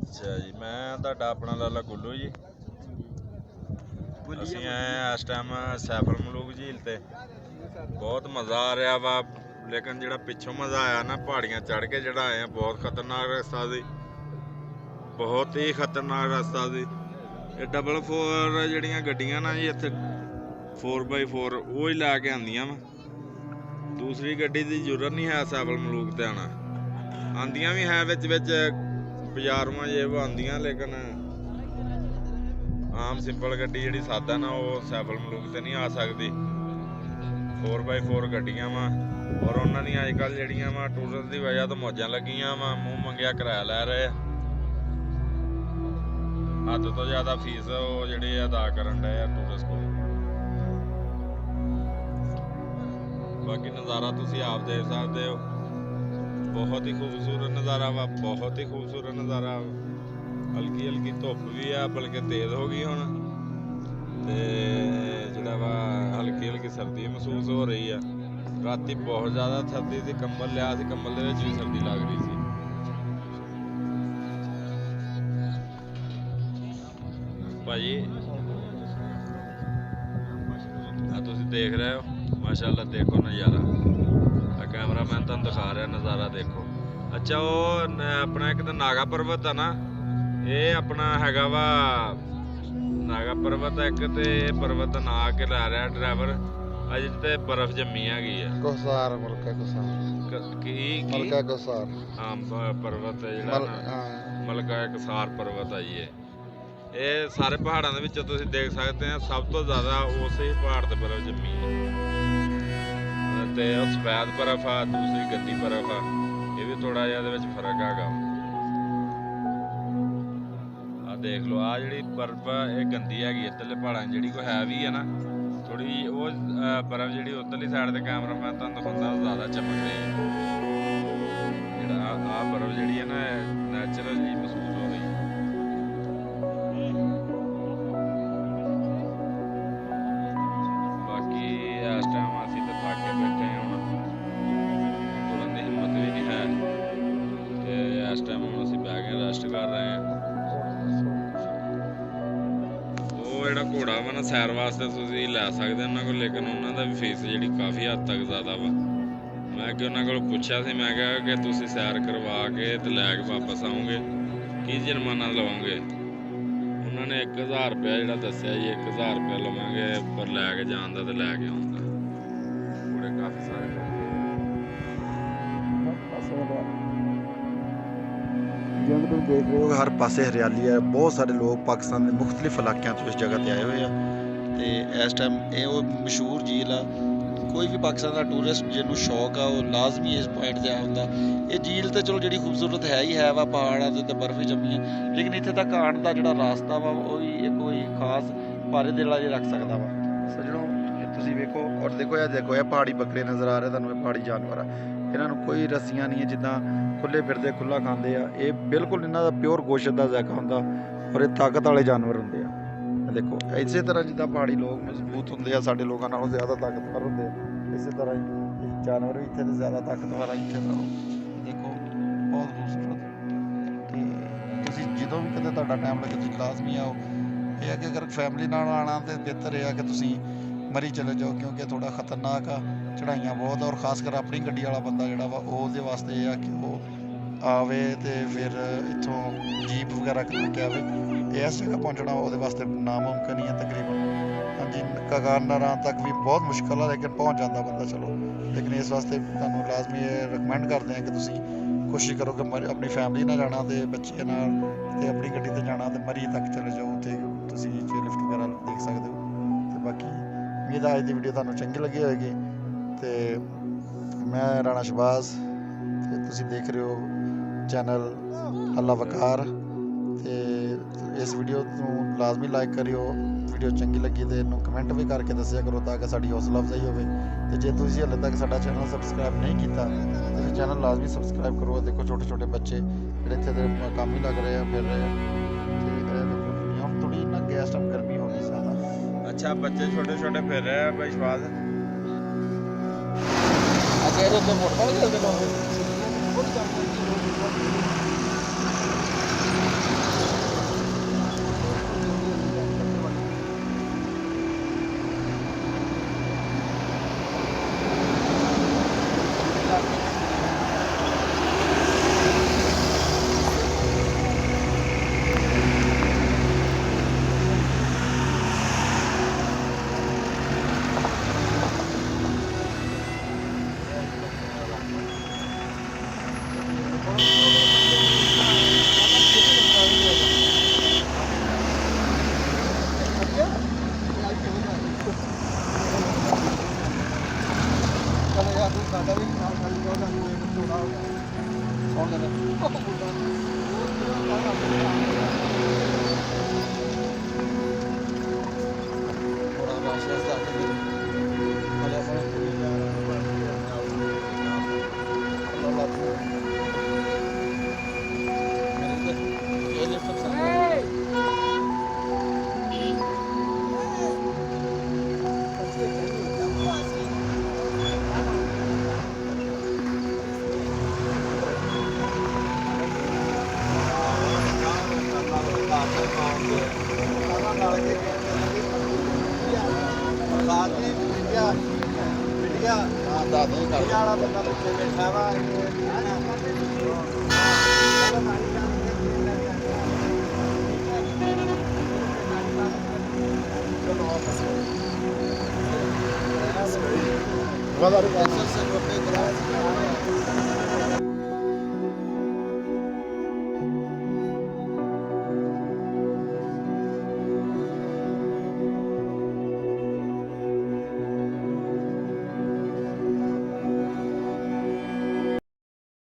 ਅੱਛਾ ਜੀ, ਮੈਂ ਤੁਹਾਡਾ ਆਪਣਾ ਲਾਲਾ ਗੁੱਲੂ ਜੀ। ਅਸੀਂ ਆਏ ਹਾਂ ਇਸ ਟਾਈਮ ਸੈਫਲ ਮਲੂਕ ਝੀਲ ਤੇ। ਬਹੁਤ ਮਜ਼ਾ ਆ ਰਿਹਾ ਵਾ, ਲੇਕਿਨ ਜਿਹੜਾ ਪਿੱਛੋਂ ਮਜ਼ਾ ਆਇਆ ਨਾ ਪਹਾੜੀਆਂ ਚੜ੍ਹ ਕੇ ਜਿਹੜਾ ਆਏ ਆ, ਬਹੁਤ ਖਤਰਨਾਕ ਰਸਤਾ ਸੀ, ਬਹੁਤ ਹੀ ਖਤਰਨਾਕ ਰਸਤਾ ਸੀ। ਇਹ ਡਬਲ 4 ਜਿਹੜੀਆਂ ਗੱਡੀਆਂ ਨਾ ਜੀ ਇੱਥੇ 4x4 ਉਹ ਹੀ ਲੈ ਕੇ ਆਉਂਦੀਆਂ ਵਾ, ਦੂਸਰੀ ਗੱਡੀ ਦੀ ਜ਼ਰੂਰਤ ਨਹੀਂ ਹੈ ਸੈਫਲ ਮਲੂਕ ਤੇ ਆਉਣਾ। ਆਉਂਦੀਆਂ ਵੀ ਹੈ ਵਿੱਚ ਬਾਜ਼ਾਰੋਂ ਜੇ ਉਹ ਆਉਂਦੀਆਂ, ਲੇਕਿਨ ਆਮ ਸਿੰਪਲ ਗੱਡੀ ਜਿਹੜੀ ਸਾਦਾ ਨਾ ਉਹ ਸੈਫਲ ਮਲੂਕ ਤੇ ਨਹੀਂ ਆ ਸਕਦੀ। 4x4 ਗੱਡੀਆਂ ਵਾ, ਔਰ ਉਹਨਾਂ ਦੀਆਂ ਅੱਜ ਕੱਲ੍ਹ ਜਿਹੜੀਆਂ ਵਾ ਟੂਰਿਸਟ ਦੀ ਵਜ੍ਹਾ ਤੋਂ ਮੌਜਾਂ ਲੱਗੀਆਂ ਵਾ, ਮੂੰਹ ਮੰਗਿਆ ਕਿਰਾਇਆ ਲੈ ਰਹੇ ਆ, ਹੱਦ ਤੋਂ ਜ਼ਿਆਦਾ ਫੀਸ ਉਹ ਜਿਹੜੇ ਅਦਾ ਕਰਨ ਡਏ ਆ ਟੂਰਿਸਟ ਕੋਲ। ਬਾਕੀ ਨਜ਼ਾਰਾ ਤੁਸੀਂ ਆਪ ਦੇਖ ਸਕਦੇ ਹੋ, ਬਹੁਤ ਹੀ ਖੂਬਸੂਰਤ ਨਜ਼ਾਰਾ ਵਾ, ਬਹੁਤ ਹੀ ਖੂਬਸੂਰਤ ਨਜ਼ਾਰਾ। ਹਲਕੀ ਹਲਕੀ ਧੁੱਪ ਵੀ ਆ, ਬਲਕਿ ਤੇਜ਼ ਹੋ ਗਈ ਹੁਣ, ਤੇ ਜਿਹੜਾ ਵਾ ਹਲਕੀ ਹਲਕੀ ਸਰਦੀ ਮਹਿਸੂਸ ਹੋ ਰਹੀ ਆ। ਰਾਤੀ ਬਹੁਤ ਜ਼ਿਆਦਾ ਸਰਦੀ ਸੀ, ਕੰਬਲ ਲਿਆ ਸੀ, ਕੰਬਲ ਦੇ ਵਿੱਚ ਵੀ ਸਰਦੀ ਲੱਗ ਰਹੀ ਸੀ। ਭਾਜੀ ਆ ਤੁਸੀਂ ਦੇਖ ਰਹੇ ਹੋ, ਮਾਸ਼ਾਅੱਲਾ ਦੇਖੋ ਨਜ਼ਾਰਾ। ਆ ਕੈਮਰਾਮੈਨ ਤੁਹਾਨੂੰ ਦਿਖਾ ਰਿਹਾ ਨਜ਼ਾਰਾ, ਦੇਖੋ। ਅੱਛਾ, ਉਹ ਆਪਣਾ ਇੱਕ ਤਾਂ ਨਾਗਾ ਪਰਬਤ ਆ ਨਾ, ਇਹ ਆਪਣਾ ਹੈਗਾ ਵਾ ਨਾਗਾ ਪਰਬਤ ਇੱਕ, ਤੇ ਇਹ ਪਰਬਤ ਦਾ ਨਾਂ ਕੇ ਲੈ ਰਿਹਾ ਡਰਾਈਵਰ। ਅਜੇ ਤੇ ਬਰਫ਼ ਜੰਮੀ ਹੈਗੀ ਆ। ਕੋਸਾਰ ਮਲਕਾ ਕੋਸਾਰ ਕੀ ਮਲਕਾ ਕੋਸਾਰ, ਹਾਂ ਪਰਬਤ ਜਿਹੜਾ ਨਾ ਮਲਕਾ ਕੋਸਾਰ ਪਰਬਤ ਆ ਜੀ। ਇਹ ਸਾਰੇ ਪਹਾੜਾਂ ਦੇ ਵਿੱਚੋਂ ਤੁਸੀਂ ਦੇਖ ਸਕਦੇ ਆ, ਸਭ ਤੋਂ ਜ਼ਿਆਦਾ ਉਸੇ ਪਹਾੜ ਤੇ ਬਰਫ਼ ਜੰਮੀ ਹੈ, ਤੇ ਉਹ ਸਫੈਦ ਬਰਫ਼ ਆ, ਦੂਸਰੀ ਗੱਦੀ ਬਰਫ਼ ਆ। ਇਹ ਵੀ ਥੋੜਾ ਜਿਹਾ ਇਹਦੇ ਵਿੱਚ ਫਰਕ ਹੈਗਾ। ਆ ਦੇਖ ਲਓ, ਆ ਜਿਹੜੀ ਬਰਫ਼ ਇਹ ਗੰਦੀ ਹੈਗੀ ਇੱਧਰਲੇ ਪਹਾੜਾਂ ਜਿਹੜੀ ਕੋਈ ਹੈ ਵੀ ਹੈ ਨਾ ਥੋੜੀ, ਉਹ ਬਰਫ਼ ਜਿਹੜੀ ਉੱਧਰਲੀ ਸਾਈਡ ਤੇ ਕੈਮਰਾਮੈਨ ਤੁਹਾਨੂੰ ਦਿਖਾਉਂਦਾ ਉਹ ਜ਼ਿਆਦਾ ਚਮਕ ਰਹੀ ਹੈ। ਜਿਹੜਾ ਆ ਬਰਫ਼ ਜਿਹੜੀ ਹੈ ਨਾ ਨੈਚੁਰਲ ਜੀ ਮਹਿਸੂਸ ਹੋ ਰਹੀ ਹੈ। ਬਾਕੀ ਇਸ ਟਾਈਮ ਅਸੀਂ ਤਾਂ ਥੱਕ ਕੇ ਬੈਠੇ ਹਾਂ, ਹੁਣ ਤੁਰਨ ਦੀ ਹਿੰਮਤ ਵੀ ਨਹੀਂ ਹੈ, ਤੇ ਇਸ ਟਾਈਮ ਹੁਣ ਅਸੀਂ ਬਹਿ ਕੇ ਰੈਸਟ ਕਰ ਰਹੇ ਹਾਂ। ਉਹ ਜਿਹੜਾ ਘੋੜਾ ਵਾ ਨਾ ਸੈਰ ਵਾਸਤੇ ਤੁਸੀਂ ਲੈ ਸਕਦੇ ਉਹਨਾਂ ਕੋਲ, ਲੇਕਿਨ ਉਹਨਾਂ ਦਾ ਵੀ ਫੀਸ ਜਿਹੜੀ ਕਾਫੀ ਹੱਦ ਤੱਕ ਜ਼ਿਆਦਾ ਵਾ। ਮੈਂ ਕਿ ਉਹਨਾਂ ਕੋਲ ਪੁੱਛਿਆ ਸੀ, ਮੈਂ ਕਿਹਾ ਕਿ ਤੁਸੀਂ ਸੈਰ ਕਰਵਾ ਕੇ ਤੇ ਲੈ ਕੇ ਵਾਪਸ ਆਓਗੇ, ਕੀ ਜੁਰਮਾਨਾ ਲਵਾਂਗੇ? ਉਹਨਾਂ ਨੇ 1000 ਰੁਪਇਆ ਜਿਹੜਾ ਦੱਸਿਆ ਜੀ, 1000 ਰੁਪਇਆ ਲਵਾਂਗੇ ਪਰ ਲੈ ਕੇ ਜਾਣ ਦਾ ਤੇ ਲੈ ਕੇ ਆਉਣ ਦਾ। ਘੋੜੇ ਕਾਫੀ ਸਾਰੇ ਜਿਵੇਂ ਤੁਸੀਂ ਦੇਖ ਰਹੇ ਹੋ ਹਰ ਪਾਸੇ ਹਰਿਆਲੀ ਹੈ, ਬਹੁਤ ਸਾਰੇ ਲੋਕ ਪਾਕਿਸਤਾਨ ਦੇ ਮੁxtਲਿਫ ਇਲਾਕਿਆਂ ਤੋਂ ਇਸ ਜਗ੍ਹਾ ਤੇ ਆਏ ਹੋਏ ਆ, ਤੇ ਇਸ ਟਾਈਮ ਇਹ ਉਹ ਮਸ਼ਹੂਰ ਝੀਲ ਆ। ਕੋਈ ਵੀ ਪਾਕਿਸਤਾਨ ਦਾ ਟੂਰਿਸਟ ਜਿਹਨੂੰ ਸ਼ੌਕ ਆ ਉਹ ਲਾਜ਼ਮੀ ਇਸ ਪੁਆਇੰਟ 'ਤੇ ਆਉਂਦਾ। ਇਹ ਝੀਲ ਤੇ ਚਲੋ ਜਿਹੜੀ ਖੂਬਸੂਰਤ ਹੈ ਹੀ ਹੈ ਵਾ, ਪਹਾੜਾਂ ਦੇ ਉੱਤੇ ਬਰਫ਼ ਵੀ ਜੰਮੀ ਹੈ, ਲੇਕਿਨ ਇੱਥੇ ਤੱਕ ਆਉਣ ਦਾ ਜਿਹੜਾ ਰਾਸਤਾ ਵਾ ਉਹ ਵੀ ਇੱਕ ਕੋਈ ਖਾਸ ਭਾਰੇ ਦਿਲ ਵਾਲੇ ਰੱਖ ਸਕਦਾ ਵਾ। ਸੱਜਣੋ ਤੁਸੀਂ ਵੇਖੋ, ਔਰ ਦੇਖੋ ਇਹ ਪਹਾੜੀ ਬੱਕਰੇ ਨਜ਼ਰ ਆ ਰਹੇ ਤੁਹਾਨੂੰ, ਇਹ ਪਹਾੜੀ ਜਾਨਵਰ ਆ, ਇਹਨਾਂ ਨੂੰ ਕੋਈ ਰੱਸੀਆਂ ਨਹੀਂ ਹੈ, ਜਿੱਦਾਂ ਖੁੱਲੇ ਫਿਰਦੇ ਖੁੱਲਾ ਖਾਂਦੇ ਆ। ਇਹ ਬਿਲਕੁਲ ਇਹਨਾਂ ਦਾ ਪਿਓਰ ਗੋਸ਼ਤ ਦਾ ਜ਼ਾਇਕਾ ਹੁੰਦਾ, ਔਰ ਇਹ ਤਾਕਤ ਵਾਲੇ ਜਾਨਵਰ ਹੁੰਦੇ ਆ। ਦੇਖੋ ਇਸੇ ਤਰ੍ਹਾਂ ਜਿੱਦਾਂ ਪਹਾੜੀ ਲੋਕ ਮਜ਼ਬੂਤ ਹੁੰਦੇ ਆ, ਸਾਡੇ ਲੋਕਾਂ ਨਾਲੋਂ ਜ਼ਿਆਦਾ ਤਾਕਤਵਰ ਹੁੰਦੇ ਆ, ਇਸੇ ਤਰ੍ਹਾਂ ਹੀ ਜਾਨਵਰ ਵੀ ਇੱਥੇ ਦੇ ਜ਼ਿਆਦਾ ਤਾਕਤਵਰ ਆ। ਇੱਥੇ ਦਾ ਦੇਖੋ ਬਹੁਤ ਖੂਬਸੂਰਤ, ਤੇ ਤੁਸੀਂ ਜਦੋਂ ਵੀ ਕਦੇ ਤੁਹਾਡਾ ਟਾਈਮ ਲੱਗੇ ਤੁਸੀਂ ਲਾਜ਼ਮੀ ਆਓ। ਇਹ ਹੈ ਕਿ ਅਗਰ ਫੈਮਿਲੀ ਨਾਲ ਆਉਣਾ ਤਾਂ ਬਿਹਤਰ ਇਹ ਆ ਕਿ ਤੁਸੀਂ ਮਰੀ ਚਲੇ ਜਾਓ, ਕਿਉਂਕਿ ਥੋੜ੍ਹਾ ਖਤਰਨਾਕ ਆ, ਚੜ੍ਹਾਈਆਂ ਬਹੁਤ, ਔਰ ਖਾਸ ਕਰ ਆਪਣੀ ਗੱਡੀ ਵਾਲਾ ਬੰਦਾ ਜਿਹੜਾ ਵਾ ਉਹਦੇ ਵਾਸਤੇ ਇਹ ਆ ਕਿ ਉਹ ਆਵੇ ਤੇ ਫਿਰ ਇੱਥੋਂ ਜੀਪ ਵਗੈਰਾ ਕਰਾ ਕੇ ਆਵੇ। ਇਸ ਜਗ੍ਹਾ ਪਹੁੰਚਣਾ ਉਹਦੇ ਵਾਸਤੇ ਨਾਮੁਮਕਿਨ ਹੀ ਹੈ ਤਕਰੀਬਨ। ਹਾਂਜੀ, ਕਗਾਨਰਾਂ ਤੱਕ ਵੀ ਬਹੁਤ ਮੁਸ਼ਕਿਲ ਆ, ਲੇਕਿਨ ਪਹੁੰਚ ਜਾਂਦਾ ਬੰਦਾ ਚਲੋ। ਲੇਕਿਨ ਇਸ ਵਾਸਤੇ ਤੁਹਾਨੂੰ ਲਾਜ਼ਮੀ ਇਹ ਰਿਕਮੈਂਡ ਕਰਦੇ ਹਾਂ ਕਿ ਤੁਸੀਂ ਕੋਸ਼ਿਸ਼ ਕਰੋ ਕਿ ਆਪਣੀ ਫੈਮਿਲੀ ਨਾਲ ਜਾਣਾ ਤੇ ਬੱਚੇ ਨਾਲ, ਤੇ ਆਪਣੀ ਗੱਡੀ 'ਤੇ ਜਾਣਾ ਤੇ ਮਰੀ ਤੱਕ ਚਲੇ ਜਾਓ, ਉੱਥੇ ਤੁਸੀਂ ਲਿਫਟ ਵਗੈਰਾ ਦੇਖ ਸਕਦੇ ਹੋ। ਤੇ ਬਾਕੀ ਉਮੀਦ ਹੈ ਅੱਜ ਦੀ ਵੀਡੀਓ ਤੁਹਾਨੂੰ ਚੰਗੀ ਲੱਗੀ ਹੋਏਗੀ, ਤੇ ਮੈਂ ਰਾਣਾ ਸ਼ਬਾਜ਼, ਤੇ ਤੁਸੀਂ ਦੇਖ ਰਹੇ ਹੋ ਚੈਨਲ ਅੱਲਾ ਵਕਾਰ। ਤੇ ਇਸ ਵੀਡੀਓ ਨੂੰ ਲਾਜ਼ਮੀ ਲਾਈਕ ਕਰਿਓ, ਵੀਡੀਓ ਚੰਗੀ ਲੱਗੀ ਤੇ ਇਹਨੂੰ ਕਮੈਂਟ ਵੀ ਕਰਕੇ ਦੱਸਿਆ ਕਰੋ ਤਾਂ ਕਿ ਸਾਡੀ ਹੌਸਲਾ ਅਫਜ਼ਾਈ ਹੋਵੇ। ਤੇ ਜੇ ਤੁਸੀਂ ਹਾਲੇ ਤੱਕ ਸਾਡਾ ਚੈਨਲ ਸਬਸਕ੍ਰਾਈਬ ਨਹੀਂ ਕੀਤਾ ਤੁਸੀਂ ਚੈਨਲ ਲਾਜ਼ਮੀ ਸਬਸਕ੍ਰਾਈਬ ਕਰੋ। ਦੇਖੋ ਛੋਟੇ ਛੋਟੇ ਬੱਚੇ ਜਿਹੜੇ ਇੱਥੇ ਦੇ ਕੰਮ ਹੀ ਲੱਗ ਰਹੇ ਆ, ਫਿਰ ਰਹੇ ਆ, ਤੇ ਹੁਣ ਥੋੜੀ ਨਾ ਗੈਸ ਟਾਈਮ ਗਰਮੀ ਹੋ ਗਈ ਜ਼ਿਆਦਾ। ਅੱਛਾ, ਬੱਚੇ ਛੋਟੇ ਛੋਟੇ ਫਿਰ ਰਹੇ ਆ ਬਾਈ ਸ਼ਵਾਦ। ਅੱਗੇ ਇਹਦੇ ਉੱਤੇ ਫੁੱਟਬਾਲ ਖੇਡਦੇ ਲੋਕ। ਵਾਲਾ ਬੰਦਾ ਪਿੱਛੇ ਬੈਠਾ ਵਾ ਚਲੋ ਵਾਪਸ